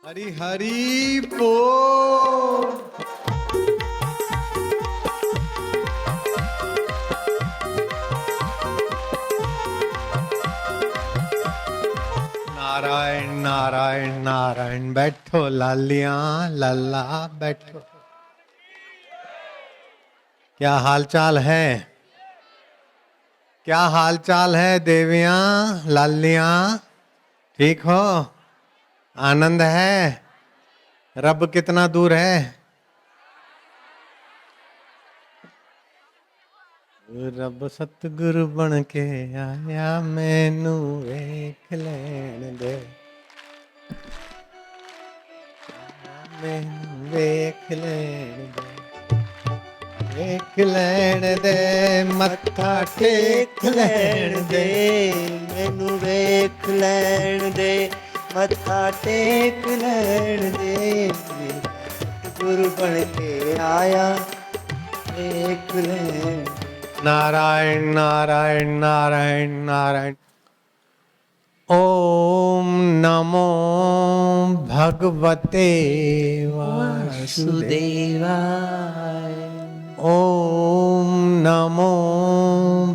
हरि हरि बोल। नारायण नारायण नारायण। बैठो लालियां लल्ला बैठो। क्या हाल चाल है? क्या हाल चाल है देवियां लालियां? ठीक हो? आनंद है? रब कितना दूर है? रब सतगुरु बन के आया, मैनू वेख लैण दे, मैनू वेख लैण दे, वेख लैण दे, मत्था टेक लैण दे, मैनू वेख लैण दे, मत्था टेक लैण दे। गुरु बन के आया, वेख लैण। नारायण नारायण नारायण नारायण। ओम नमो भगवते वासुदेवाय। ओम नमो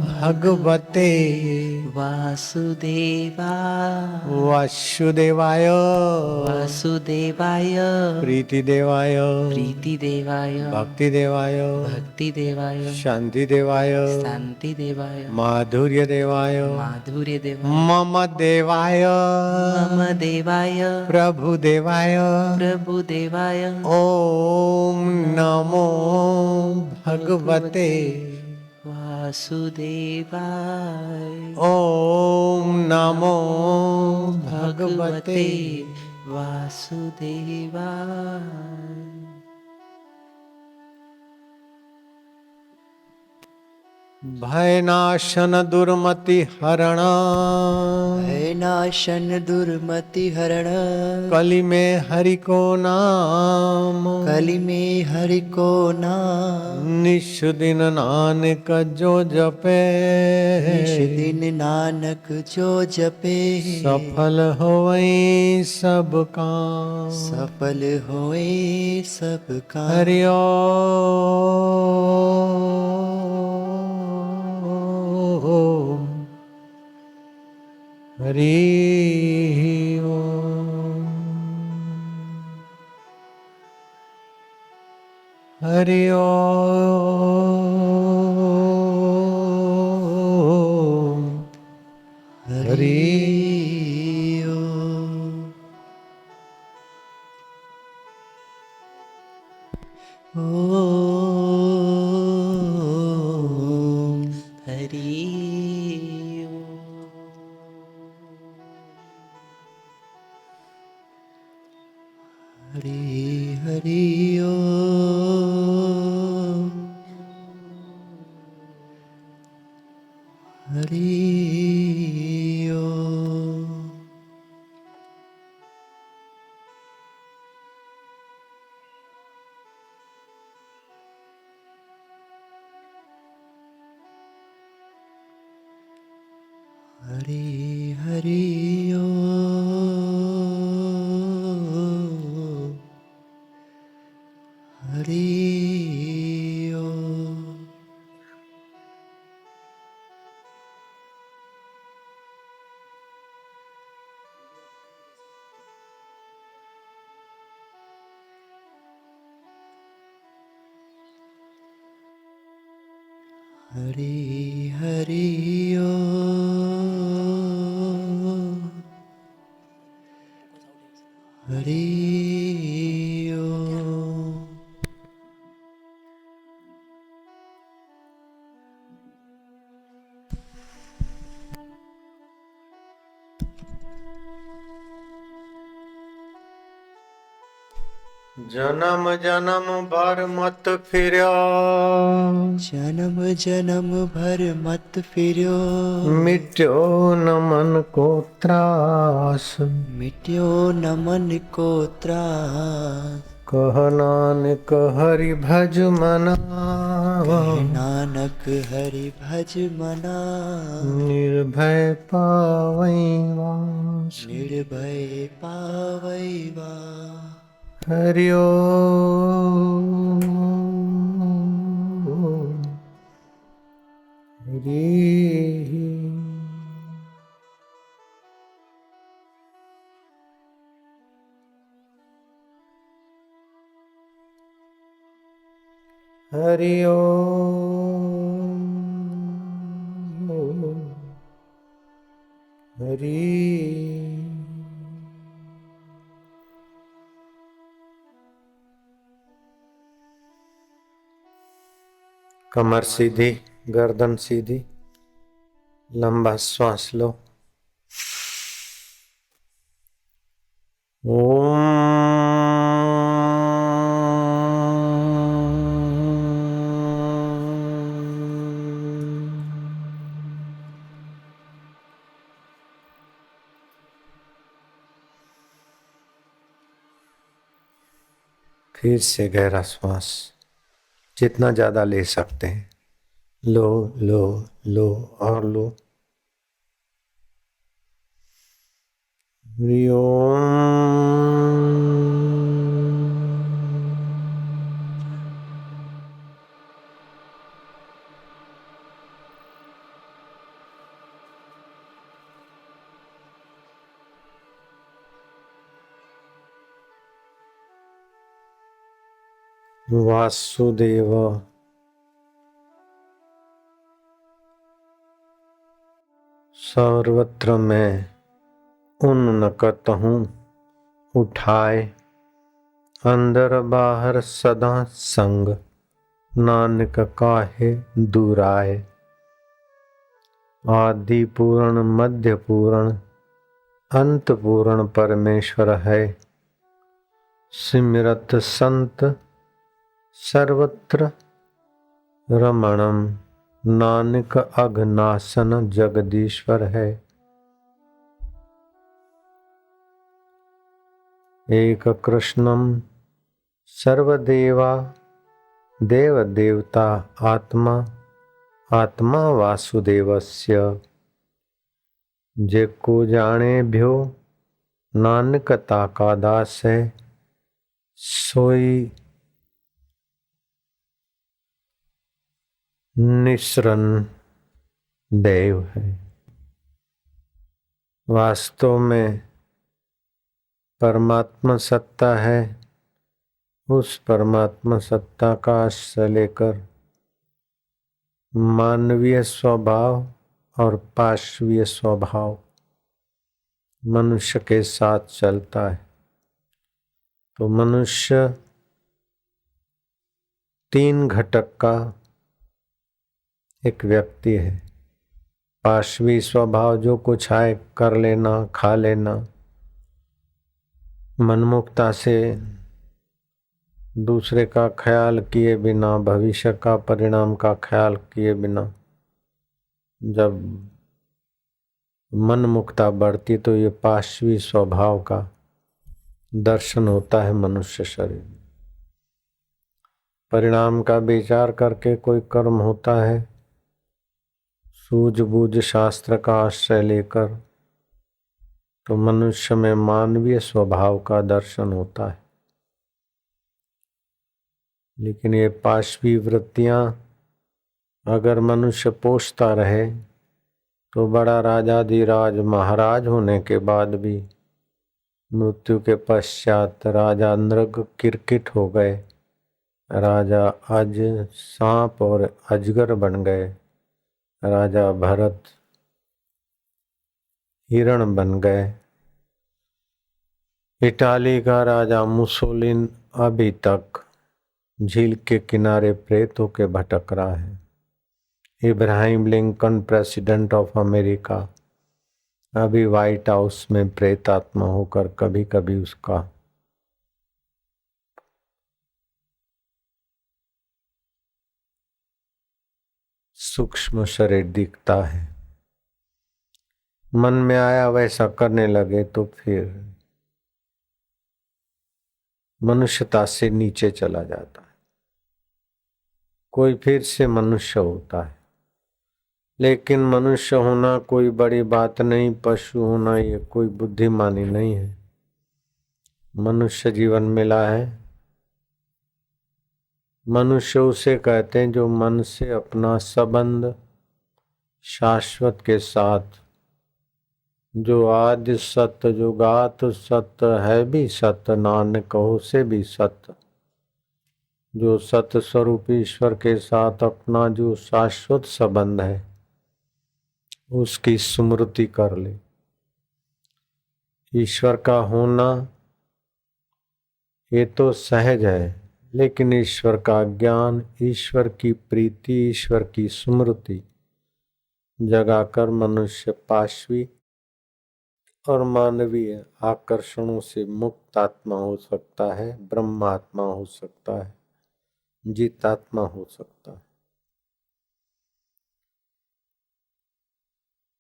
भगवते वासुदेवाय वासुदेवाय वासुदेवाय प्रीति देवाय प्रीति देवाय भक्ति देवाय भक्ति देवाय शांति देवाय शांति देवाय माधुर्य देवाय माधुर्य देवाय मम देवाय मम देवाय प्रभु देवाय प्रभु देवाय ओम नमो भगवते वासुदेवाय। ओम नमो भगवते वासुदेवाय। भयनाशन दुर्मति हरण है नाशन दुर्मति हरण कलि में हरि को नाम कलि में हरि को नाम निश दिन नानक जो जपे निश दिन नानक जो जपे सफल होवई सब काम सफल होए सब का। हरि ओम हरि ओम हरि ओम हरि ओम हरि हरि हरि ओम हरि ओम हरि हरि ओम हरि ओम हरि हरि ओम हरि ओम जन्म जन्म भर मत फिर्यो, जन्म जन्म भर मत फिर्यो, मिट्यो न मन को त्रास। मिट्यो न मन को त्रास। कह नानक हरि भज मना, कहे नानक हरि भज मना, निर्भय पावै वास। निर्भय पावै वा। हरि ओम हरि। हरि ओम हरि। कमर सीधी, गर्दन सीधी, लंबा श्वास लो। फिर से गहरा श्वास, जितना ज्यादा ले सकते हैं लो लो लो और लो। हरि ओम। वासुदेव सर्वत्र मैं उन्नत हूँ, उठाए अंदर बाहर सदा संग, नानक काहे दुराए। आदि पूर्ण मध्य पूर्ण अंत पूर्ण परमेश्वर है, सिमरत संत सर्वत्र रमणम। नानक अघनासन जगदीश्वर है। एक कृष्णम सर्वदेवा देव देवता आत्मा, आत्मा वासुदेवस्य। जेको जाने भ्यो नानक ताका दास है, सोई निसरन देव है। वास्तव में परमात्मा सत्ता है, उस परमात्मा सत्ता का आश्रय लेकर मानवीय स्वभाव और पाशवीय स्वभाव मनुष्य के साथ चलता है। तो मनुष्य तीन घटक का एक व्यक्ति है। पाशवी स्वभाव, जो कुछ आए कर लेना, खा लेना, मनमुक्ता से दूसरे का ख्याल किए बिना, भविष्य का परिणाम का ख्याल किए बिना जब मनमुक्ता बढ़ती तो ये पाशवी स्वभाव का दर्शन होता है मनुष्य शरीर। परिणाम का विचार करके कोई कर्म होता है, सूझबूझ शास्त्र का आश्रय लेकर, तो मनुष्य में मानवीय स्वभाव का दर्शन होता है। लेकिन ये पाशवी वृत्तियां अगर मनुष्य पोषता रहे तो बड़ा राजाधिराज महाराज होने के बाद भी मृत्यु के पश्चात राजा नृग किरकिट हो गए, राजा अज सांप और अजगर बन गए, राजा भरत हिरण बन गए, इटाली का राजा मुसोलिन अभी तक झील के किनारे प्रेत होके भटक रहा है। Ibrahim Lincoln president of America अभी व्हाइट हाउस में प्रेत आत्मा होकर कभी कभी उसका सूक्ष्म शरीर दिखता है। मन में आया वैसा करने लगे तो फिर मनुष्यता से नीचे चला जाता है। कोई फिर से मनुष्य होता है, लेकिन मनुष्य होना कोई बड़ी बात नहीं, पशु होना ये कोई बुद्धिमानी नहीं है। मनुष्य जीवन मिला है। मनुष्य उसे कहते हैं जो मन से अपना संबंध शाश्वत के साथ, जो आदि सत्य जो गात सत्य है भी सत्य, नानक कहो से भी सत्य, जो सत्य स्वरूप ईश्वर के साथ अपना जो शाश्वत संबंध है उसकी स्मृति कर ले। ईश्वर का होना ये तो सहज है, लेकिन ईश्वर का ज्ञान, ईश्वर की प्रीति, ईश्वर की स्मृति जगाकर मनुष्य पाशवी और मानवीय आकर्षणों से मुक्त आत्मा हो सकता है, ब्रह्मात्मा हो सकता है, जीतात्मा हो सकता है।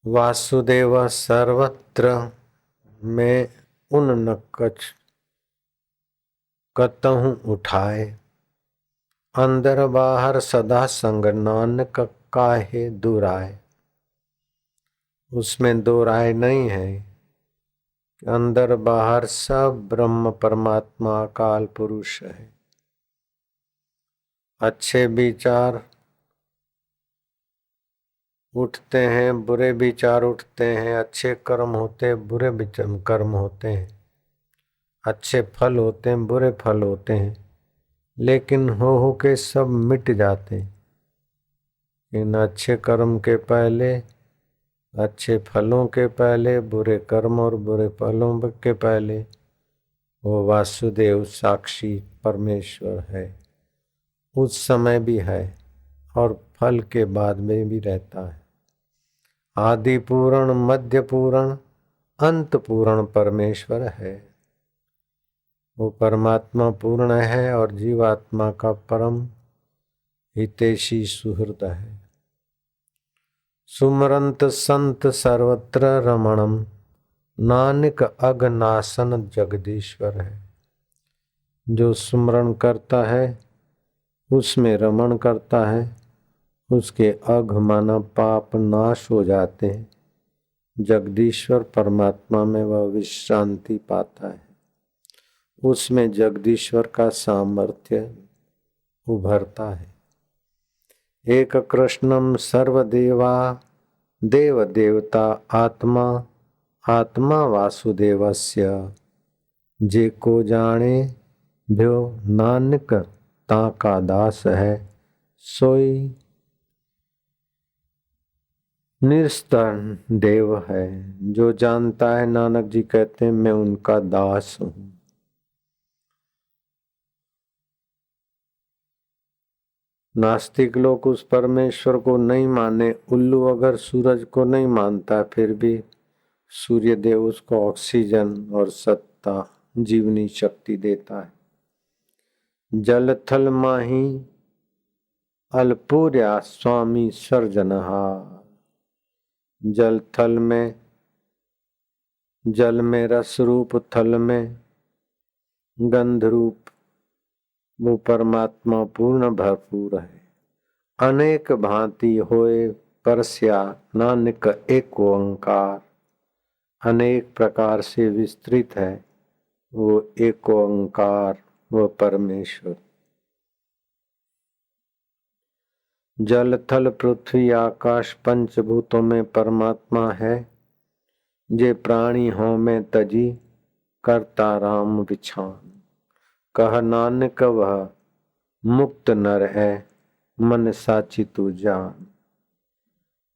वासुदेव सर्वत्र में उन न कछ कतहु उठाए, अंदर बाहर सदा संग नानक काहे दुराए। उसमें दो राय नहीं है। अंदर बाहर सब ब्रह्म परमात्मा अकाल पुरुष है। अच्छे विचार उठते हैं, बुरे विचार उठते हैं, अच्छे कर्म होते हैं, बुरे कर्म होते हैं, अच्छे फल होते हैं, बुरे फल होते हैं, लेकिन हो के सब मिट जाते हैं। इन अच्छे कर्म के पहले, अच्छे फलों के पहले बुरे कर्म और बुरे फलों के पहले वो वासुदेव साक्षी परमेश्वर है। उस समय भी है और फल के बाद में भी रहता है। आदि पूर्ण, मध्य पूर्ण, अंत पूर्ण परमेश्वर है। वो परमात्मा पूर्ण है और जीवात्मा का परम हितैषी सुहृद है। सुमरंत संत सर्वत्र रमणम, नानक अघनासन जगदीश्वर है। जो सुमरण करता है उसमें रमण करता है, उसके अघ माना पाप नाश हो जाते हैं। जगदीश्वर परमात्मा में वह विश्रांति पाता है। उसमें जगदीश्वर का सामर्थ्य उभरता है। एक कृष्णम सर्वदेवा देव देवता आत्मा, आत्मा वासुदेवस्य, जे को जाने भ्यो नानक ताका दास है, सोई निस्तन देव है। जो जानता है, नानक जी कहते हैं, मैं उनका दास हूं। नास्तिक लोग उस परमेश्वर को नहीं माने। उल्लू अगर सूरज को नहीं मानता, फिर भी सूर्य देव उसको ऑक्सीजन और सत्ता, जीवनी शक्ति देता है। जल थल माही अल्पुर्या स्वामी सर्जनहार। जल थल में, जल में रस रूप, थल में गंध रूप, वो परमात्मा पूर्ण भरपूर है। अनेक भांति होए परस्या, नानक एक ओंकार। अनेक प्रकार से विस्तृत है वो एक ओंकार, वो परमेश्वर। जल थल पृथ्वी आकाश पंचभूतों में परमात्मा है। जे प्राणी हो में तजी, करता राम विछान। कह नानक वह मुक्त नर है, मन साची तू जान।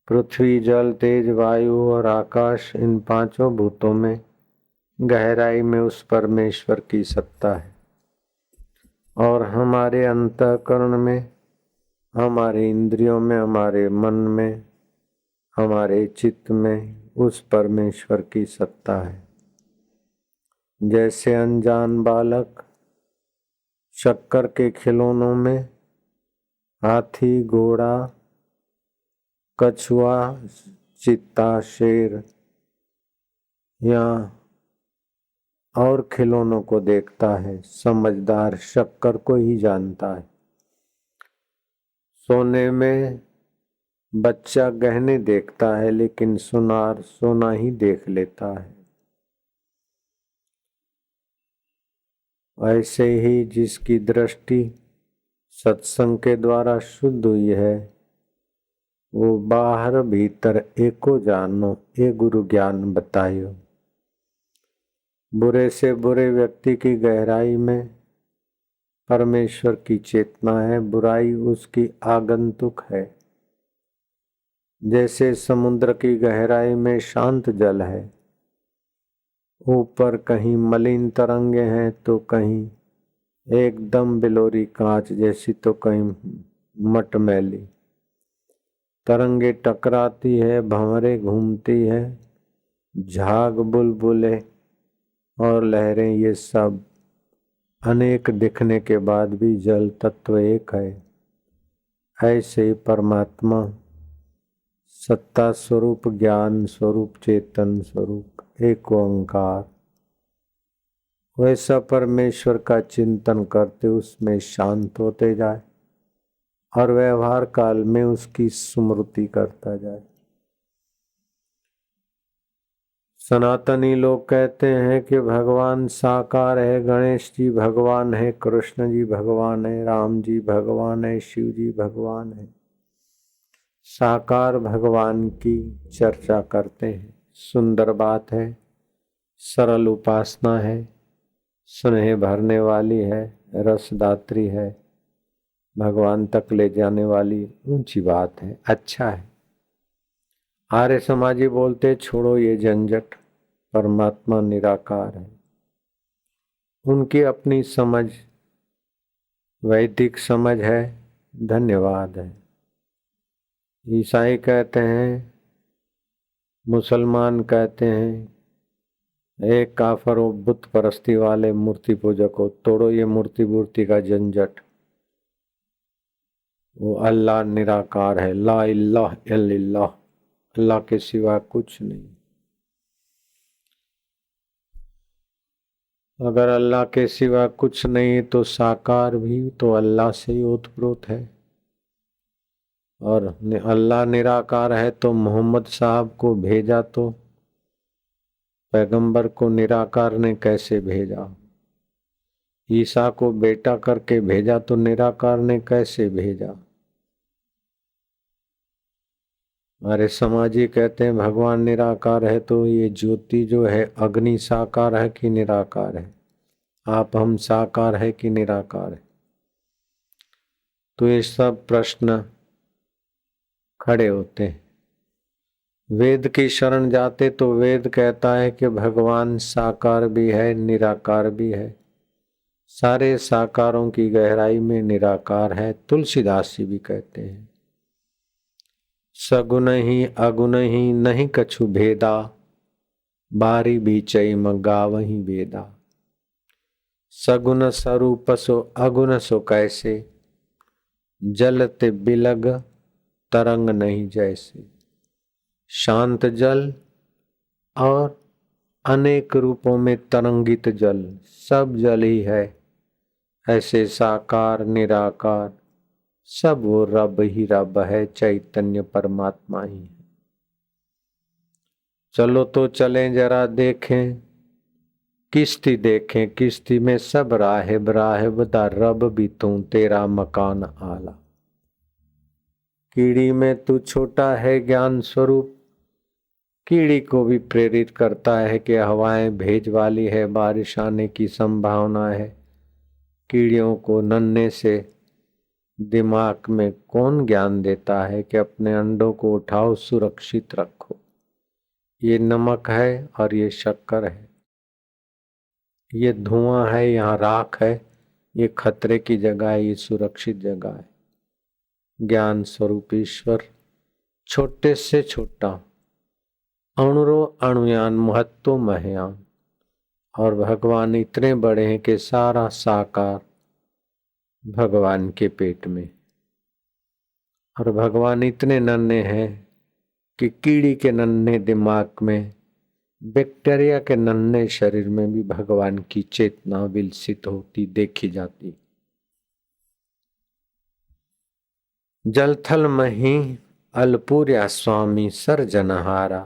पृथ्वी, जल, तेज, वायु और आकाश, इन पांचों भूतों में गहराई में उस परमेश्वर की सत्ता है। और हमारे अंतःकरण में, हमारे इंद्रियों में, हमारे मन में, हमारे चित्त में उस परमेश्वर की सत्ता है। जैसे अनजान बालक शक्कर के खिलौनों में हाथी, घोड़ा, कछुआ, चीता, शेर या और खिलौनों को देखता है, समझदार शक्कर को ही जानता है। सोने में बच्चा गहने देखता है, लेकिन सुनार सोना ही देख लेता है। ऐसे ही जिसकी दृष्टि सत्संग के द्वारा शुद्ध हुई है, वो बाहर भीतर एको जानो, ए गुरु ज्ञान बतायो। बुरे से बुरे व्यक्ति की गहराई में परमेश्वर की चेतना है, बुराई उसकी आगंतुक है। जैसे समुद्र की गहराई में शांत जल है, ऊपर कहीं मलिन तरंगे हैं तो कहीं एकदम बिलोरी कांच जैसी, तो कहीं मटमैली। तरंगे टकराती है, भंवरे घूमती है, झाग बुलबुले और लहरें, ये सब अनेक दिखने के बाद भी जल तत्व एक है। ऐसे ही परमात्मा सत्ता स्वरूप, ज्ञान स्वरूप, चेतन स्वरूप, एक ओंकार, वैसा परमेश्वर का चिंतन करते उसमें शांत होते जाए और व्यवहार काल में उसकी स्मृति करता जाए। सनातनी लोग कहते हैं कि भगवान साकार है, गणेश जी भगवान है, कृष्ण जी भगवान है, राम जी भगवान है, शिव जी भगवान है। साकार भगवान की चर्चा करते हैं। सुंदर बात है, सरल उपासना है, स्नेह भरने वाली है, रसदात्री है, भगवान तक ले जाने वाली ऊंची बात है, अच्छा है। आर्य समाजी बोलते छोड़ो ये झंझट, परमात्मा निराकार है। उनकी अपनी समझ, वैदिक समझ है, धन्यवाद है। ईसाई कहते हैं, मुसलमान कहते हैं, एक काफर हो, बुत परस्ती वाले मूर्ति पूजक हो, तोड़ो ये मूर्ति का झंझट। वो अल्लाह निराकार है, ला इलाहा इल्लल्लाह, अल्लाह के सिवा कुछ नहीं। अगर अल्लाह के सिवा कुछ नहीं तो साकार भी तो अल्लाह से ही ओतप्रोत है। और अल्लाह निराकार है तो मोहम्मद साहब को भेजा तो पैगंबर को निराकार ने कैसे भेजा? ईसा को बेटा करके भेजा तो निराकार ने कैसे भेजा? हमारे समाजी कहते हैं भगवान निराकार है, तो ये ज्योति जो है अग्नि साकार है कि निराकार है? आप हम साकार है कि निराकार है? तो ये सब प्रश्न खड़े होते हैं। वेद की शरण जाते तो वेद कहता है कि भगवान साकार भी है, निराकार भी है। सारे साकारों की गहराई में निराकार है। तुलसीदास जी भी कहते हैं, सगुन ही अगुन ही नहीं कछु भेदा, बारी बीचई में गावहीं वेदा। सगुन स्वरूप सो अगुन सो कैसे, जलते बिलग तरंग नहीं जैसे। शांत जल और अनेक रूपों में तरंगित जल, सब जल ही है। ऐसे साकार निराकार सब वो रब ही रब है, चैतन्य परमात्मा ही है। चलो तो चलें जरा देखें, किश्ती देखें, किश्ती में सब राहिब राहिब दा रब भी तू, तेरा मकान आला। कीड़ी में तू छोटा है ज्ञान स्वरूप, कीड़ी को भी प्रेरित करता है कि हवाएं भेज वाली है, बारिश आने की संभावना है। कीड़ियों को नन्हे से दिमाग में कौन ज्ञान देता है कि अपने अंडों को उठाओ, सुरक्षित रखो। ये नमक है और ये शक्कर है, ये धुआं है, यहाँ राख है, ये खतरे की जगह है, ये सुरक्षित जगह है। ज्ञान स्वरूप ईश्वर छोटे से छोटा, अणुरो अणुयान महत्व महयान, और भगवान इतने बड़े हैं कि सारा साकार भगवान के पेट में, और भगवान इतने नन्हे हैं कि कीड़ी के नन्हे दिमाग में, बैक्टीरिया के नन्हे शरीर में भी भगवान की चेतना विलसित होती देखी जाती। जलथल मही अलपुर्या स्वामी सर्जनहारा।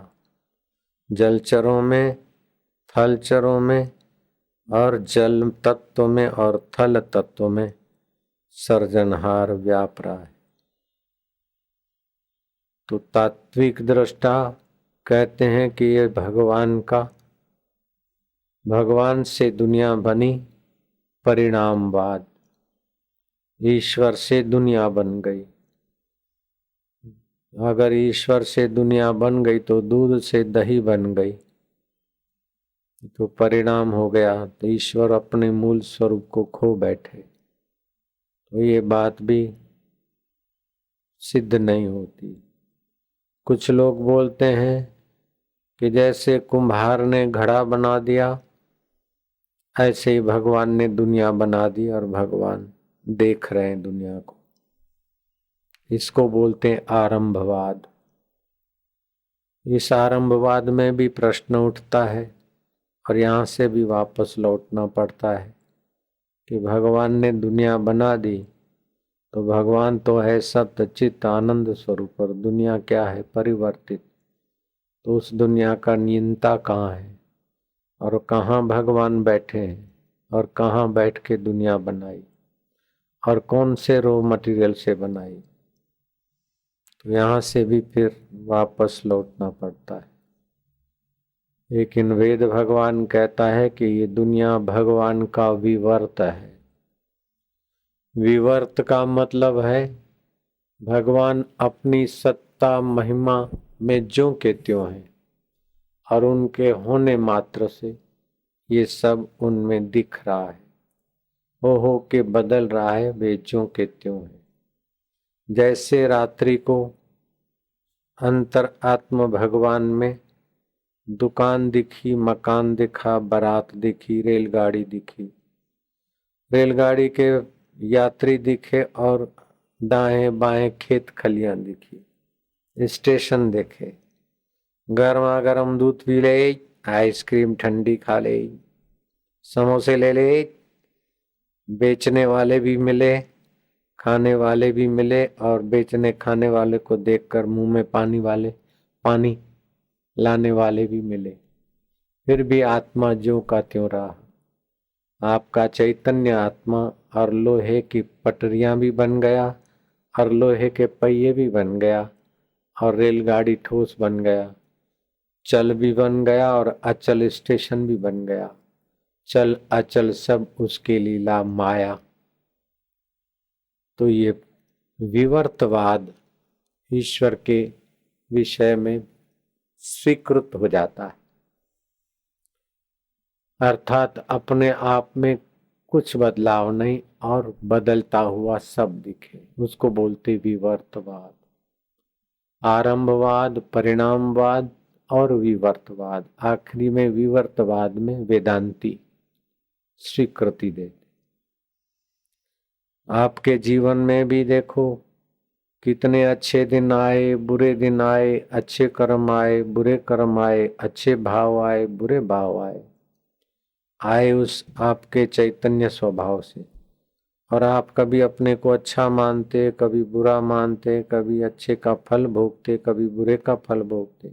जलचरों में, थलचरों में और जल तत्व में और थल तत्व में सर्जनहार व्याप रहा है। तो तात्विक दृष्टा कहते हैं कि ये भगवान से दुनिया बनी, परिणामवाद। ईश्वर से दुनिया बन गई। अगर ईश्वर से दुनिया बन गई तो दूध से दही बन गई, तो परिणाम हो गया। तो ईश्वर अपने मूल स्वरूप को खो बैठे, तो ये बात भी सिद्ध नहीं होती। कुछ लोग बोलते हैं कि जैसे कुम्हार ने घड़ा बना दिया, ऐसे ही भगवान ने दुनिया बना दी और भगवान देख रहे हैं दुनिया को। इसको बोलते हैं आरंभवाद। इस आरंभवाद में भी प्रश्न उठता है और यहाँ से भी वापस लौटना पड़ता है कि भगवान ने दुनिया बना दी तो भगवान तो है सत्य चित्त आनंद स्वरूप, और दुनिया क्या है? परिवर्तित। तो उस दुनिया का नियंता कहाँ है और कहाँ भगवान बैठे हैं और कहाँ बैठ के दुनिया बनाई और कौन से रॉ मटेरियल से बनाई? तो यहाँ से भी फिर वापस लौटना पड़ता है। लेकिन वेद भगवान कहता है कि ये दुनिया भगवान का विवर्त है। विवर्त का मतलब है भगवान अपनी सत्ता महिमा में ज्यों के त्यों है और उनके होने मात्र से ये सब उनमें दिख रहा है, हो के बदल रहा है, वे ज्यों के त्यों है। जैसे रात्रि को अंतर आत्म भगवान में दुकान दिखी, मकान दिखा, बारात दिखी, रेलगाड़ी दिखी, रेलगाड़ी के यात्री दिखे और दाएं बाएं खेत खलियां दिखी, स्टेशन देखे, गर्मा गर्म दूध पी ले, आइसक्रीम ठंडी खा ले, समोसे ले ले, बेचने वाले भी मिले, खाने वाले भी मिले और बेचने खाने वाले को देखकर मुंह में पानी लाने वाले भी मिले। फिर भी आत्मा ज्यों का त्यों रहा। आपका चैतन्य आत्मा और लोहे की पटरियां भी बन गया और लोहे के पहिए भी बन गया और रेलगाड़ी ठोस बन गया, चल भी बन गया और अचल स्टेशन भी बन गया। चल अचल सब उसके लीला माया। तो ये विवर्तवाद ईश्वर के विषय में स्वीकृत हो जाता है, अर्थात अपने आप में कुछ बदलाव नहीं और बदलता हुआ सब दिखे, उसको बोलते विवर्तवाद। आरंभवाद, परिणामवाद और विवर्तवाद। आखिरी में विवर्तवाद में वेदांती स्वीकृति देते। आपके जीवन में भी देखो कितने अच्छे दिन आए, बुरे दिन आए, अच्छे कर्म आए, बुरे कर्म आए, अच्छे भाव आए, बुरे भाव आए उस आपके चैतन्य स्वभाव से। और आप कभी अपने को अच्छा मानते, कभी बुरा मानते, कभी अच्छे का फल भोगते, कभी बुरे का फल भोगते।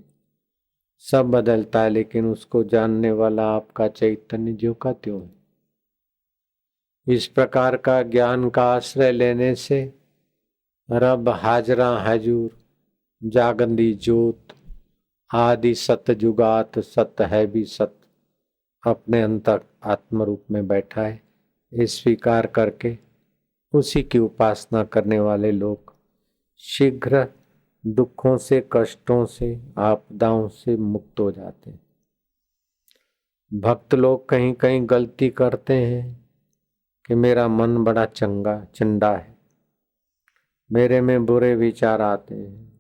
सब बदलता है, लेकिन उसको जानने वाला आपका चैतन्य ज्यों का त्यों है। इस प्रकार का ज्ञान का आश्रय लेने से रब हाजरा हजूर जागंदी जोत आदि सत जुगात सत है भी सत अपने अंतर आत्म रूप में बैठा है। इस स्वीकार करके उसी की उपासना करने वाले लोग शीघ्र दुखों से, कष्टों से, आपदाओं से मुक्त हो जाते हैं। भक्त लोग कहीं कहीं गलती करते हैं कि मेरा मन बड़ा चंडा है, मेरे में बुरे विचार आते हैं,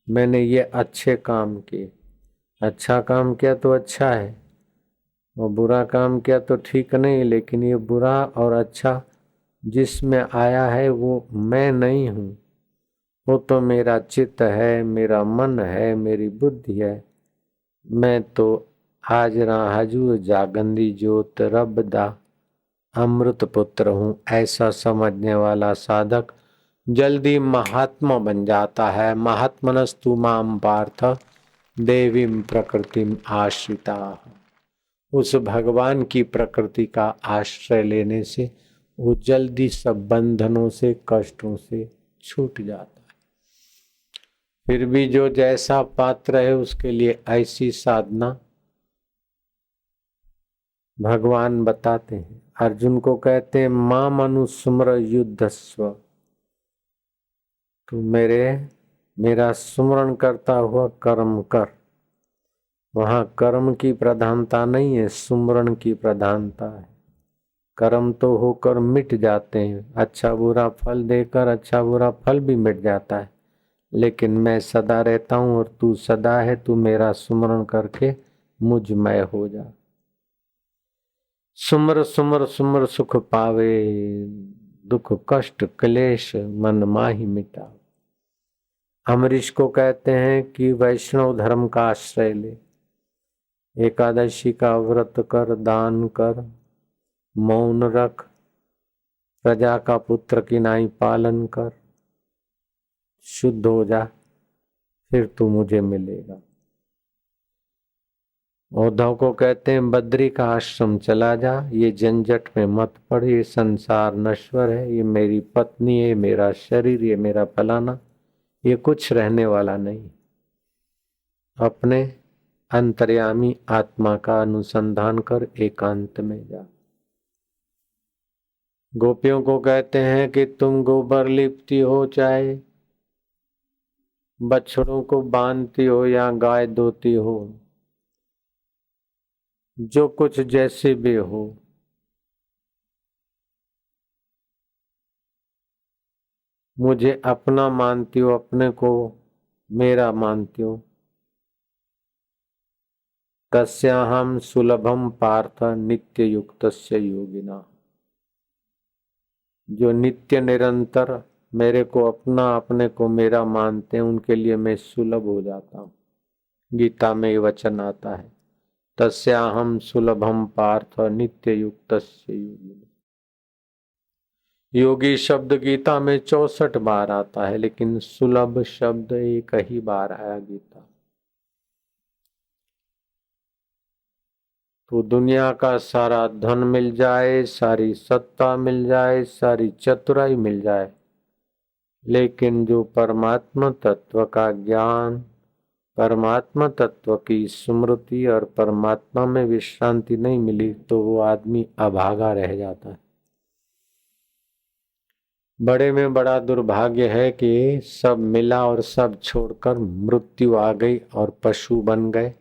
मैंने ये अच्छे काम किए। अच्छा काम किया तो अच्छा है और बुरा काम किया तो ठीक नहीं, लेकिन ये बुरा और अच्छा जिसमें आया है वो मैं नहीं हूँ, वो तो मेरा चित्त है, मेरा मन है, मेरी बुद्धि है। मैं तो हाजरा हजूर जागंदी जोत रब दा अमृत पुत्र हूँ, ऐसा समझने वाला साधक जल्दी महात्मा बन जाता है। महात्मनस्तु माम पार्थ देवीं प्रकृतिम आश्रिता। उस भगवान की प्रकृति का आश्रय लेने से वो जल्दी सब बंधनों से कष्टों से छूट जाता है। फिर भी जो जैसा पात्र है उसके लिए ऐसी साधना भगवान बताते हैं। अर्जुन को कहते हैं माम अनुस्मर युद्धस्व, तू मेरा सुमरण करता हुआ कर्म कर। वहां कर्म की प्रधानता नहीं है, सुमरण की प्रधानता है। कर्म तो होकर मिट जाते हैं, अच्छा बुरा फल देकर अच्छा बुरा फल भी मिट जाता है, लेकिन मैं सदा रहता हूं और तू सदा है। तू मेरा सुमरण करके मुझमय हो जा। सुमर सुमर सुमर सुख पावे, दुख कष्ट क्लेश मन माही मिटा। अमरीश को कहते हैं कि वैष्णव धर्म का आश्रय ले, एकादशी का व्रत कर, दान कर, मौन रख, प्रजा का पुत्र की नाई पालन कर, शुद्ध हो जा, फिर तू मुझे मिलेगा। उद्धव को कहते हैं बद्री का आश्रम चला जा, ये झंझट में मत पड़, ये संसार नश्वर है, ये मेरी पत्नी है, मेरा शरीर, ये मेरा फलाना, ये कुछ रहने वाला नहीं। अपने अंतर्यामी आत्मा का अनुसंधान कर एकांत में जा। गोपियों को कहते हैं कि तुम गोबर लिपती हो, चाहे बछड़ों को बांधती हो या गाय धोती हो, जो कुछ जैसे भी हो, मुझे अपना मानती हो, अपने को मेरा मानती हो। तस्याहम सुलभम पार्थ नित्य युक्तस्य योगिना। जो नित्य निरंतर मेरे को अपना, अपने को मेरा मानते हैं, उनके लिए मैं सुलभ हो जाता हूँ। गीता में ये वचन आता है, तस्याहम सुलभम पार्थ नित्य युक्तस्य योगिना। योगी शब्द गीता में 64 बार आता है, लेकिन सुलभ शब्द एक ही बार आया गीता। तो दुनिया का सारा धन मिल जाए, सारी सत्ता मिल जाए, सारी चतुराई मिल जाए, लेकिन जो परमात्मा तत्व का ज्ञान, परमात्मा तत्व की स्मृति और परमात्मा में विश्रांति नहीं मिली, तो वो आदमी अभागा रह जाता है। बड़े में बड़ा दुर्भाग्य है कि सब मिला और सब छोड़कर मृत्यु आ गई और पशु बन गए,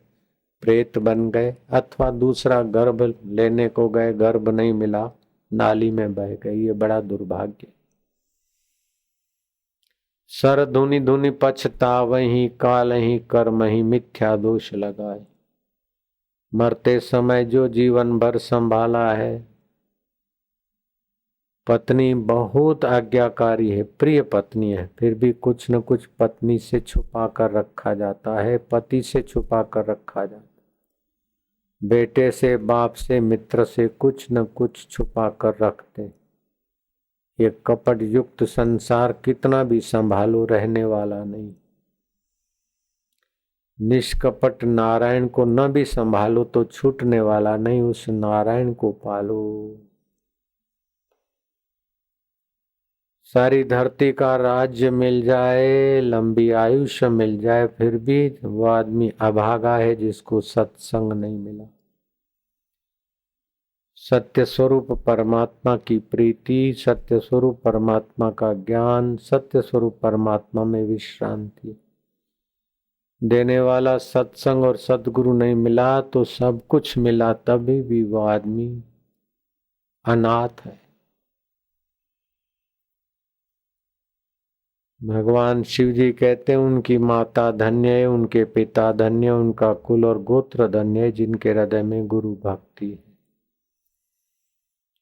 प्रेत बन गए, अथवा दूसरा गर्भ लेने को गए, गर्भ नहीं मिला, नाली में बह गए। ये बड़ा दुर्भाग्य। सर धुनि धुनि पछतावहि, कालहि कर्महि मिथ्या दोष लगाए। मरते समय जो जीवन भर संभाला है, पत्नी बहुत आज्ञाकारी है, प्रिय पत्नी है, फिर भी कुछ न कुछ पत्नी से छुपा कर रखा जाता है, पति से छुपा कर रखा जाता है, बेटे से, बाप से, मित्र से कुछ न कुछ छुपा कर रखते। ये कपट युक्त संसार कितना भी संभालो रहने वाला नहीं। निष्कपट नारायण को न भी संभालो तो छूटने वाला नहीं, उस नारायण को पालो। सारी धरती का राज्य मिल जाए, लंबी आयुष्य मिल जाए, फिर भी वो आदमी अभागा है जिसको सत्संग नहीं मिला। सत्य स्वरूप परमात्मा की प्रीति, सत्य स्वरूप परमात्मा का ज्ञान, सत्य स्वरूप परमात्मा में विश्रांति देने वाला सत्संग और सद्गुरु नहीं मिला तो सब कुछ मिला, तभी भी वो आदमी अनाथ है। भगवान शिव जी कहते हैं उनकी माता धन्य है, उनके पिता धन्य, उनका कुल और गोत्र धन्य है, जिनके हृदय में गुरु भक्ति है।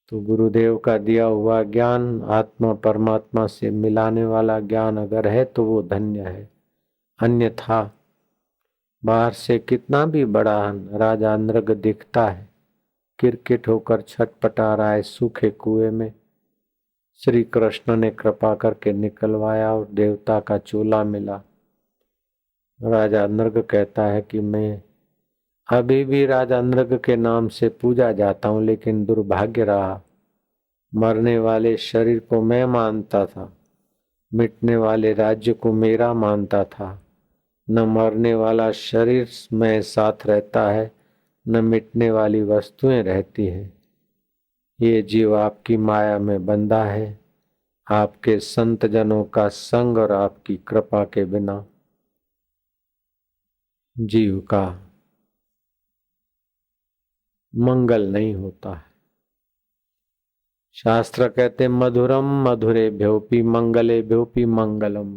तो गुरुदेव का दिया हुआ ज्ञान, आत्मा परमात्मा से मिलाने वाला ज्ञान अगर है तो वो धन्य है। अन्यथा बाहर से कितना भी बड़ा राजा नृग दिखता है, किरकिट होकर छटपटा रहा है सूखे कुएं में, श्री कृष्ण ने कृपा करके निकलवाया और देवता का चूल्हा मिला। राजा नृग कहता है कि मैं अभी भी राजा नृग के नाम से पूजा जाता हूं, लेकिन दुर्भाग्य रहा, मरने वाले शरीर को मैं मानता था, मिटने वाले राज्य को मेरा मानता था। न मरने वाला शरीर में साथ रहता है, न मिटने वाली वस्तुएं रहती है। ये जीव आपकी माया में बंधा है। आपके संत जनों का संग और आपकी कृपा के बिना जीव का मंगल नहीं होता है। शास्त्र कहते मधुरम मधुरे भ्योपी मंगले भ्योपी मंगलम,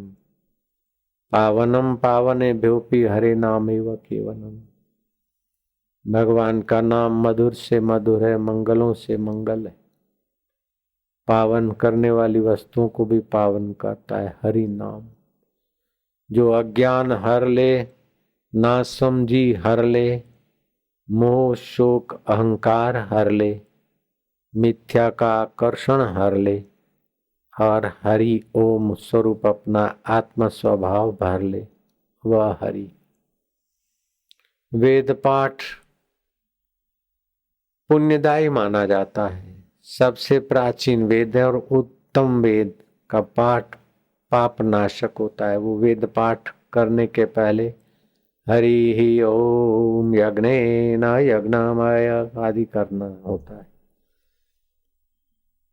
पावनम पावने भ्योपी हरे नामेव केवलम। भगवान का नाम मधुर से मधुर है, मंगलों से मंगल है, पावन करने वाली वस्तुओं को भी पावन करता है हरि नाम। जो अज्ञान हर ले, ना समझी हर ले, मोह शोक अहंकार हर ले, मिथ्या का आकर्षण हर ले, और हरि ओम स्वरूप अपना आत्म स्वभाव भर ले, वह हरि। वेद पाठ पुण्यदायी माना जाता है। सबसे प्राचीन वेद और उत्तम वेद का पाठ पाप नाशक होता है। वो वेद पाठ करने के पहले हरि ही ओम यज्ञेन यज्ञमय आदि करना होता है।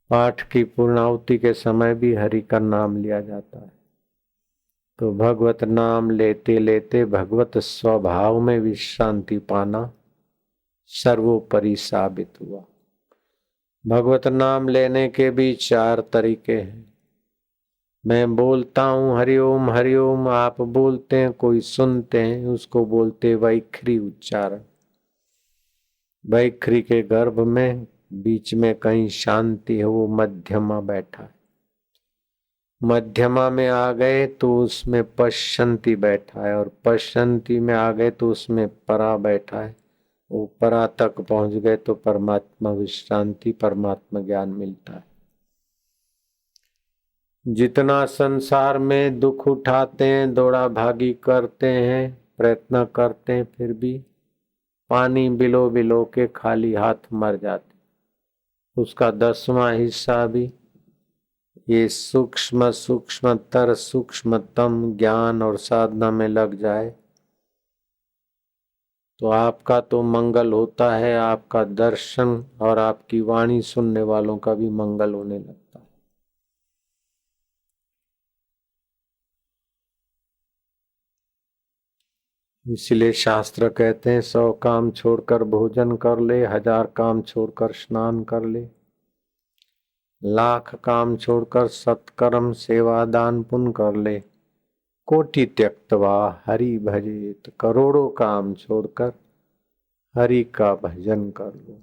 पाठ की पूर्णाहुति के समय भी हरि का नाम लिया जाता है। तो भगवत नाम लेते लेते भगवत स्वभाव में विश्रांति पाना सर्वोपरि साबित हुआ। भगवत नाम लेने के भी 4 तरीके हैं। मैं बोलता हूँ हरि ओम, आप बोलते हैं, कोई सुनते हैं, उसको बोलते वैखरी उच्चारण। वैखरी के गर्भ में बीच में कहीं शांति है, वो मध्यमा बैठा है। मध्यमा में आ गए तो उसमें पश्यंती बैठा है, और पश्यंती में आ गए तो उसमें परा बैठा है। वो परा तक पहुंच गए तो परमात्मा विश्रांति, परमात्मा ज्ञान मिलता है। जितना संसार में दुख उठाते हैं, दौड़ा भागी करते हैं, प्रयत्न करते हैं, फिर भी पानी बिलो बिलो के खाली हाथ मर जाते। उसका 10वां हिस्सा भी ये सूक्ष्म सूक्ष्मतर सूक्ष्मतम ज्ञान और साधना में लग जाए तो आपका तो मंगल होता है, आपका दर्शन और आपकी वाणी सुनने वालों का भी मंगल होने लगता है। इसलिए शास्त्र कहते हैं 100 काम छोड़कर भोजन कर ले, 1000 काम छोड़कर स्नान कर ले, लाख काम छोड़कर सत्कर्म सेवा दान पुण्य कर ले, कोटि त्यक्तवा हरि भजेत, करोड़ों काम छोड़कर हरि का भजन कर लो।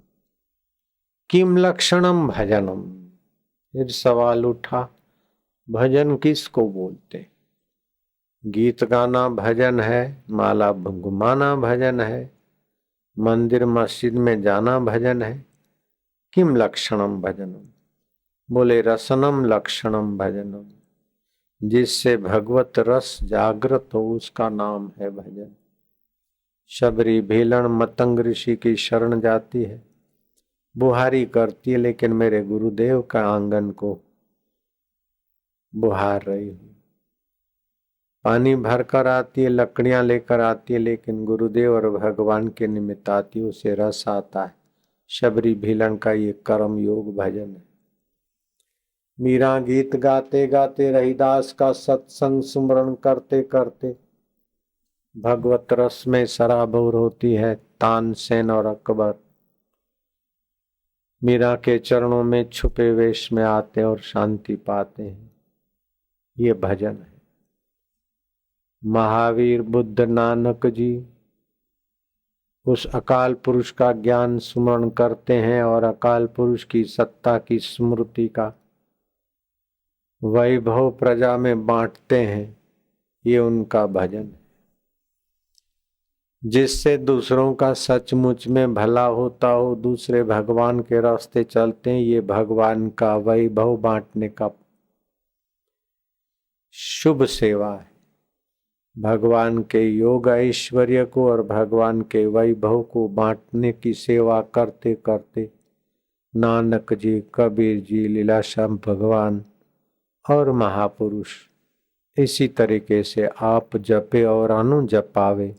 किम लक्षणम भजनम, फिर सवाल उठा भजन किसको बोलते? गीत गाना भजन है, माला घुमाना भजन है, मंदिर मस्जिद में जाना भजन है। किम लक्षणम भजनम, बोले रसनम लक्षणम भजनम, जिससे भगवत रस जागृत हो उसका नाम है भजन। शबरी भेलन मतंग ऋषि की शरण जाती है, बुहारी करती है, लेकिन मेरे गुरुदेव का आंगन को बुहार रही हूँ। पानी भर कर आती है, लकड़ियां लेकर आती है, लेकिन गुरुदेव और भगवान के निमित्त आती है, उसे रस आता है। शबरी भीलन का ये कर्म योग भजन है। मीरा गीत गाते गाते, रहीदास का सत्संग सुमरण करते करते भगवत रस में सराबोर होती है। तानसेन और अकबर मीरा के चरणों में छुपे वेश में आते और शांति पाते हैं। ये भजन है। महावीर बुद्ध नानक जी उस अकाल पुरुष का ज्ञान स्मरण करते हैं और अकाल पुरुष की सत्ता की स्मृति का वैभव प्रजा में बांटते हैं, ये उनका भजन है। जिससे दूसरों का सचमुच में भला होता हो, दूसरे भगवान के रास्ते चलते हैं, ये भगवान का वैभव बांटने का शुभ सेवा है। भगवान के योग ऐश्वर्य को और भगवान के वैभव को बांटने की सेवा करते करते नानक जी, कबीर जी, लीलाशाह भगवान और महापुरुष इसी तरीके से आप जपे और अनु जपावे,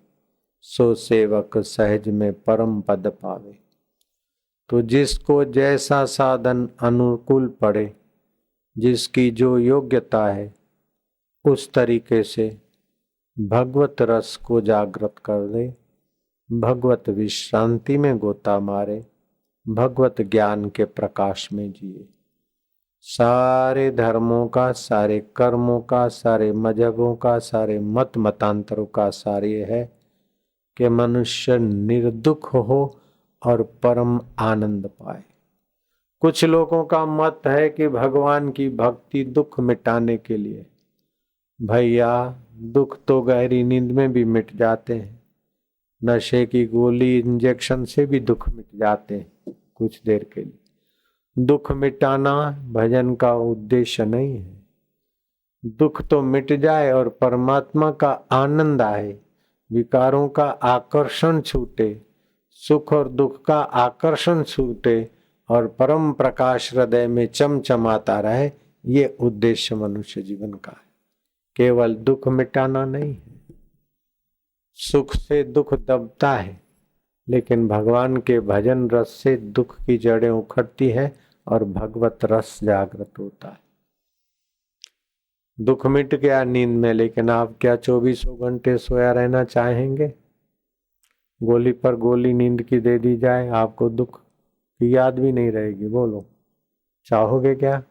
सो सेवक सहज में परम पद पावे। तो जिसको जैसा साधन अनुकूल पड़े, जिसकी जो योग्यता है, उस तरीके से भगवत रस को जागृत कर दे, भगवत विश्रांति में गोता मारे, भगवत ज्ञान के प्रकाश में जिए। सारे धर्मों का, सारे कर्मों का, सारे मजहबों का, सारे मत मतांतरों का सार ये है कि मनुष्य निर्दुख हो और परम आनंद पाए। कुछ लोगों का मत है कि भगवान की भक्ति दुख मिटाने के लिए। भैया, दुख तो गहरी नींद में भी मिट जाते हैं, नशे की गोली इंजेक्शन से भी दुख मिट जाते हैं कुछ देर के लिए। दुख मिटाना भजन का उद्देश्य नहीं है। दुख तो मिट जाए और परमात्मा का आनंद आए, विकारों का आकर्षण छूटे, सुख और दुख का आकर्षण छूटे और परम प्रकाश हृदय में चमचमाता रहे, ये उद्देश्य मनुष्य जीवन का है। केवल दुख मिटाना नहीं है। सुख से दुख दबता है, लेकिन भगवान के भजन रस से दुख की जड़ें उखड़ती है और भगवत रस जागृत होता है। दुख मिट गया नींद में, लेकिन आप क्या 24 घंटे सोया रहना चाहेंगे? गोली पर गोली नींद की दे दी जाए, आपको दुख की याद भी नहीं रहेगी। बोलो, चाहोगे क्या?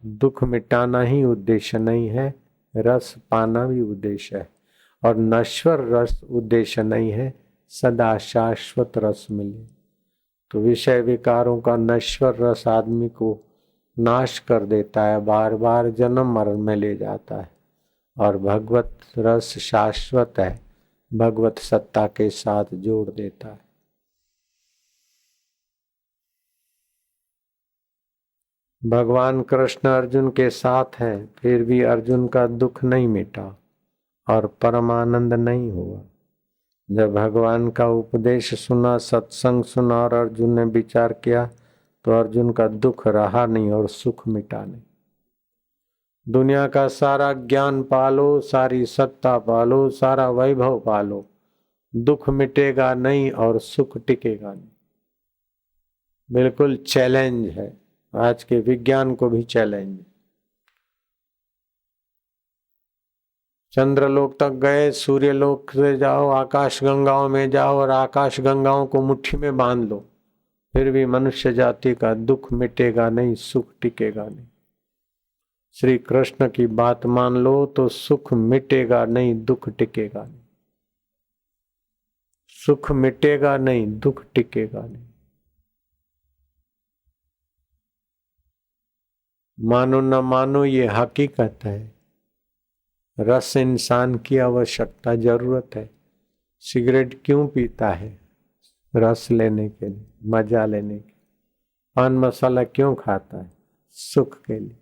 दुख मिटाना ही उद्देश्य नहीं है, रस पाना भी उद्देश्य है। और नश्वर रस उद्देश्य नहीं है, सदा शाश्वत रस मिले। तो विषय विकारों का नश्वर रस आदमी को नाश कर देता है, बार बार जन्म मरण में ले जाता है। और भगवत रस शाश्वत है, भगवत सत्ता के साथ जोड़ देता है। भगवान कृष्ण अर्जुन के साथ हैं, फिर भी अर्जुन का दुख नहीं मिटा और परमानंद नहीं हुआ। जब भगवान का उपदेश सुना, सत्संग सुना और अर्जुन ने विचार किया, तो अर्जुन का दुख रहा नहीं और सुख मिटा नहीं। दुनिया का सारा ज्ञान पालो, सारी सत्ता पालो, सारा वैभव पालो, दुख मिटेगा नहीं और सुख टिकेगा नहीं। बिल्कुल चैलेंज है, आज के विज्ञान को भी चैलेंज। चंद्रलोक तक गए, सूर्यलोक से जाओ, आकाश गंगाओं में जाओ और आकाश गंगाओं को मुट्ठी में बांध लो, फिर भी मनुष्य जाति का दुख मिटेगा नहीं, सुख टिकेगा नहीं। श्री कृष्ण की बात मान लो तो सुख मिटेगा नहीं, दुख टिकेगा नहीं। सुख मिटेगा नहीं, दुख टिकेगा नहीं। मानो न मानो, ये हकीकत है। रस इंसान की आवश्यकता, जरूरत है। सिगरेट क्यों पीता है? रस लेने के लिए, मजा लेने के लिए। पान मसाला क्यों खाता है? सुख के लिए।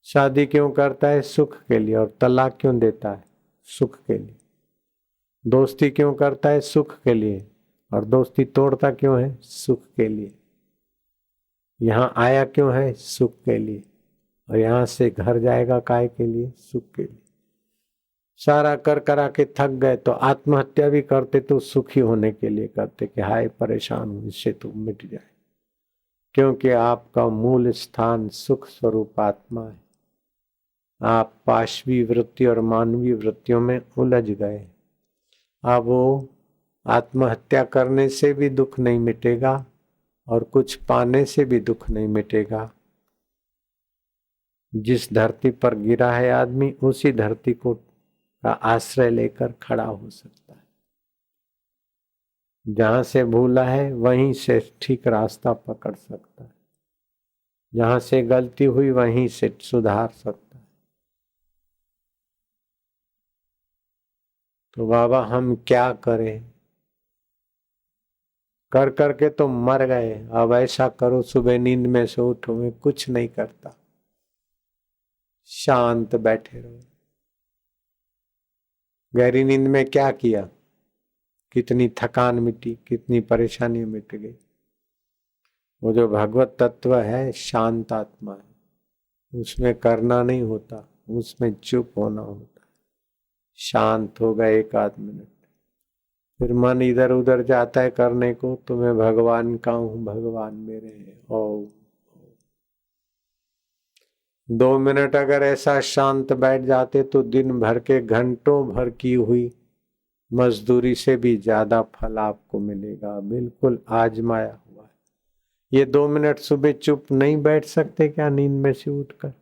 शादी क्यों करता है? सुख के लिए। और तलाक क्यों देता है? सुख के लिए। दोस्ती क्यों करता है? सुख के लिए। और दोस्ती तोड़ता क्यों है? सुख के लिए। यहाँ आया क्यों है? सुख के लिए। और यहाँ से घर जाएगा काय के लिए? सुख के लिए। सारा कर करा के थक गए तो आत्महत्या भी करते तो सुखी होने के लिए करते कि हाय परेशान हूं, इससे तो मिट जाए। क्योंकि आपका मूल स्थान सुख स्वरूप आत्मा है। आप पाशवी वृत्ति और मानवीय वृत्तियों में उलझ गए। अब वो आत्महत्या करने से भी दुख नहीं मिटेगा और कुछ पाने से भी दुख नहीं मिटेगा। जिस धरती पर गिरा है आदमी, उसी धरती को का आश्रय लेकर खड़ा हो सकता है। जहां से भूला है वहीं से ठीक रास्ता पकड़ सकता है, जहां से गलती हुई वहीं से सुधार सकता है। तो बाबा हम क्या करें, कर करके तो मर गए, अब ऐसा करो सुबह नींद में से उठो, मैं कुछ नहीं करता, शांत बैठे रहो। गहरी नींद में क्या किया, कितनी थकान मिटी, कितनी परेशानी मिट गई। वो जो भगवत तत्व है शांत आत्मा है, उसमें करना नहीं होता, उसमें चुप होना होता है। शांत हो गए एक आध मिनट, फिर मन इधर उधर जाता है करने को, तो मैं भगवान का हूं, भगवान मेरे हैं। ओ 2 मिनट अगर ऐसा शांत बैठ जाते तो दिन भर के घंटों भर की हुई मजदूरी से भी ज्यादा फल आपको मिलेगा। बिल्कुल आजमाया हुआ है। ये 2 मिनट सुबह चुप नहीं बैठ सकते क्या नींद में से उठकर?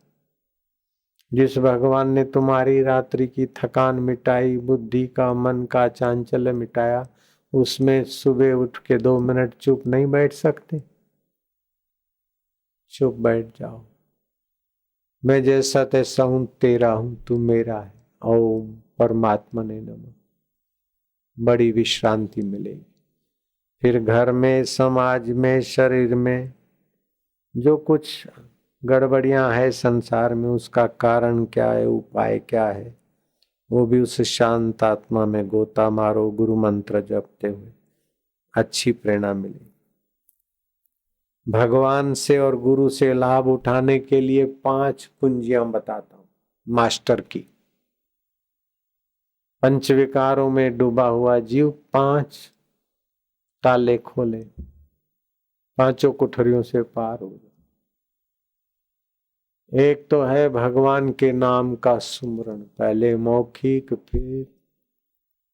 जिस भगवान ने तुम्हारी रात्रि की थकान मिटाई, बुद्धि का मन का चांचल्य मिटाया, उसमें सुबह उठ के 2 मिनट चुप नहीं बैठ सकते? चुप बैठ जाओ। मैं जैसा तैसा हूं, तेरा हूं, तू मेरा है। ओम परमात्मा ने नमः। बड़ी विश्रांति मिलेगी। फिर घर में, समाज में, शरीर में जो कुछ गड़बड़ियां है संसार में, उसका कारण क्या है, उपाय क्या है, वो भी उस शांत आत्मा में गोता मारो, गुरु मंत्र जपते हुए अच्छी प्रेरणा मिलेगी। भगवान से और गुरु से लाभ उठाने के लिए 5 कुंजियां बताता हूं मास्टर की। पंच विकारों में डूबा हुआ जीव 5 ताले खोले, 5 कुठरियों से पार हो जाए। एक तो है भगवान के नाम का सुमरण, पहले मौखिक, फिर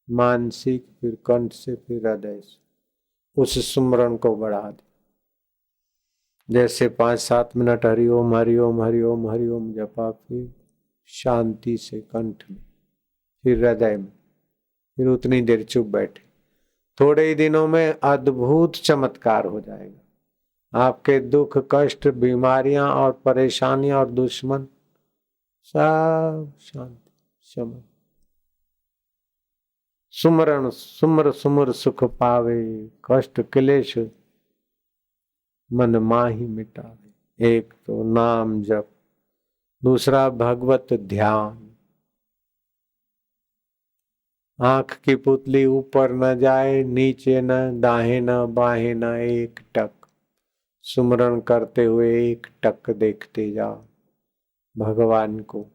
मानसिक, फिर कंठ से, फिर हृदय से। उस सुमरण को बढ़ा दे। जैसे 5-7 मिनट हरिओम हरिओम हरिओम हरिओम जपा, फिर शांति से कंठ में, फिर हृदय में, फिर उतनी देर चुप बैठे। थोड़े ही दिनों में अद्भुत चमत्कार हो जाएगा। आपके दुख, कष्ट, बीमारियां और परेशानियां और दुश्मन सब शांति शमन। सुमरण सुमर सुमर सुख पावे, कष्ट क्लेश मन माही मिटावे। एक तो नाम जप, दूसरा भगवत ध्यान। आंख की पुतली ऊपर न जाए, नीचे न, दाहिने न बाहें न, एक टक सुमरण करते हुए एक टक देखते जाओ भगवान को।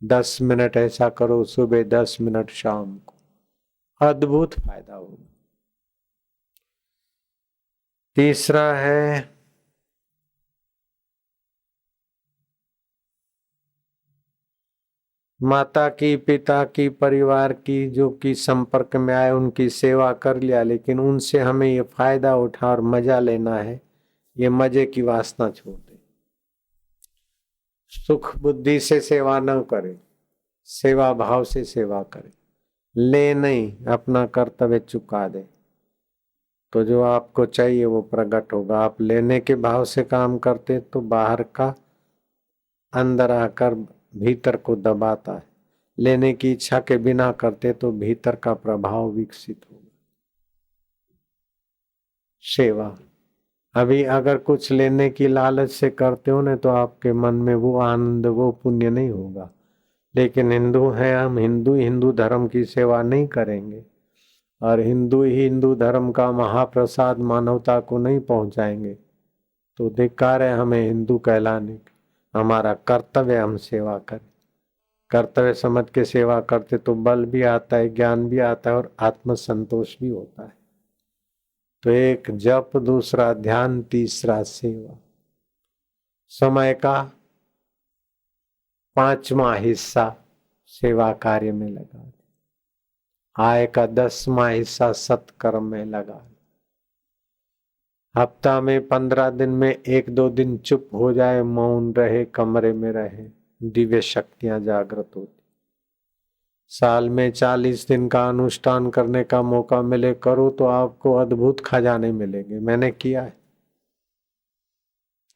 10 मिनट ऐसा करो सुबह, 10 मिनट शाम को, अद्भुत फायदा होगा। तीसरा है माता की, पिता की, परिवार की, जो कि संपर्क में आए उनकी सेवा कर लिया, लेकिन उनसे हमें ये फायदा उठा और मजा लेना है, ये मजे की वासना छोड़ दे। सुख बुद्धि से सेवा न करे, सेवा भाव से सेवा करे। ले नहीं, अपना कर्तव्य चुका दे, तो जो आपको चाहिए वो प्रकट होगा। आप लेने के भाव से काम करते तो बाहर का अंदर आकर भीतर को दबाता है। लेने की इच्छा के बिना करते तो भीतर का प्रभाव विकसित होगा। सेवा अभी अगर कुछ लेने की लालच से करते हो ना, तो आपके मन में वो आनंद, वो पुण्य नहीं होगा। लेकिन हिंदू हैं हम, हिंदू धर्म की सेवा नहीं करेंगे और हिंदू धर्म का महाप्रसाद मानवता को नहीं पहुंचाएंगे, तो धिक्कार है हमें हिंदू कहलाने का। हमारा कर्तव्य हम सेवा करें। कर्तव्य समझ के सेवा करते तो बल भी आता है, ज्ञान भी आता है और आत्म संतोष भी होता है। तो एक जप, दूसरा ध्यान, तीसरा सेवा। समय का 5वां हिस्सा सेवा कार्य में लगा दे, आय का 10वां हिस्सा सत्कर्म में लगा दे। हफ्ता में 15 दिन में 1-2 दिन चुप हो जाए, मौन रहे, कमरे में रहे, दिव्य शक्तियां जागृत होती। साल में 40 दिन का अनुष्ठान करने का मौका मिले करो तो आपको अद्भुत खजाने मिलेंगे। मैंने किया है,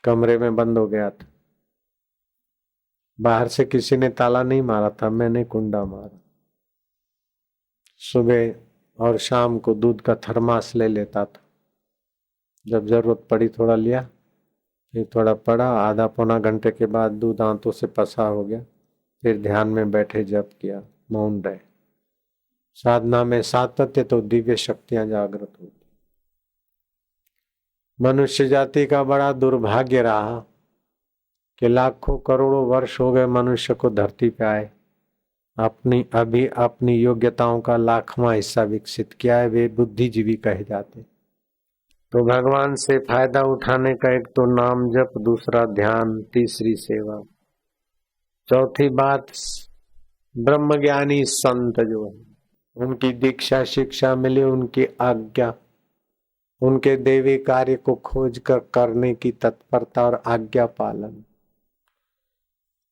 कमरे में बंद हो गया था, बाहर से किसी ने ताला नहीं मारा था, मैंने कुंडा मारा। सुबह और शाम को दूध का थर्मास ले लेता था, जब जरूरत पड़ी थोड़ा लिया, फिर थोड़ा पड़ा, आधा पौना घंटे के बाद दूध आंतों से पसार हो गया, फिर ध्यान में बैठे जप किया, मौन रहे। साधना में सातत्य तो दिव्य शक्तियां जागृत होती। मनुष्य जाति का बड़ा दुर्भाग्य रहा कि लाखों करोड़ों वर्ष हो गए मनुष्य को धरती पे आए, अपनी योग्यताओं का लाखवां हिस्सा विकसित किया है, वे बुद्धिजीवी कहे जाते। तो भगवान से फायदा उठाने का एक तो नाम जप, दूसरा ध्यान, तीसरी सेवा, चौथी बात ब्रह्मज्ञानी संत जो है, उनकी दीक्षा शिक्षा मिले, उनकी आज्ञा, उनके देवी कार्य को खोज कर करने की तत्परता और आज्ञा पालन।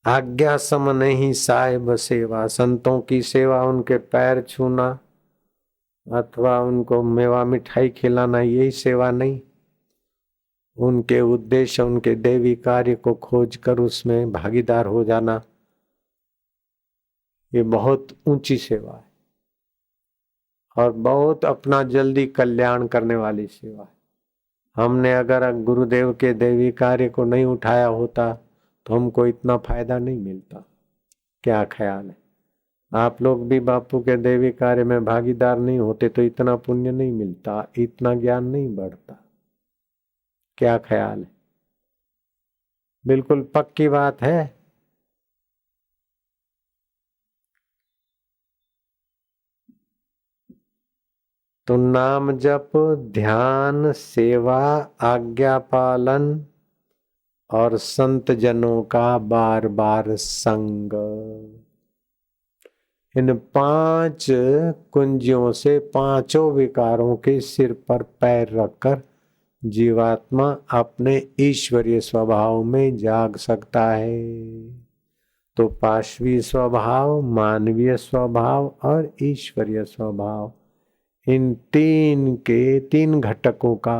आज्ञा सम नहीं साहिब सेवा, संतों की सेवा, उनके पैर छूना अथवा उनको मेवा मिठाई खिलाना, यही सेवा नहीं। उनके उद्देश्य, उनके देवी कार्य को खोज कर उसमें भागीदार हो जाना, ये बहुत ऊंची सेवा है और बहुत अपना जल्दी कल्याण करने वाली सेवा है। हमने अगर गुरुदेव के देवी कार्य को नहीं उठाया होता तो हमको इतना फायदा नहीं मिलता। क्या ख्याल है? आप लोग भी बापू के देवी कार्य में भागीदार नहीं होते तो इतना पुण्य नहीं मिलता, इतना ज्ञान नहीं बढ़ता। क्या ख्याल है? बिल्कुल पक्की बात है। तो नाम जप, ध्यान, सेवा, आज्ञा पालन और संत जनों का बार बार संग, इन 5 कुंजियों से पांचों विकारों के सिर पर पैर रखकर जीवात्मा अपने ईश्वरीय स्वभाव में जाग सकता है। तो पाशवी स्वभाव, मानवीय स्वभाव और ईश्वरीय स्वभाव, इन 3 घटकों का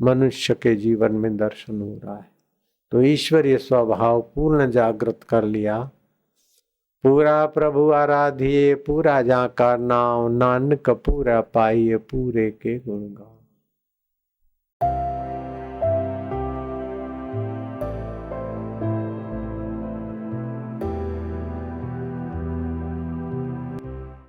मनुष्य के जीवन में दर्शन हो रहा है। तो ईश्वरीय स्वभाव पूर्ण जागृत कर लिया, पूरा प्रभु आराधिए, पूरा जाकर नाम, नानक पूरा पाइए, पूरे के गुण गाओ।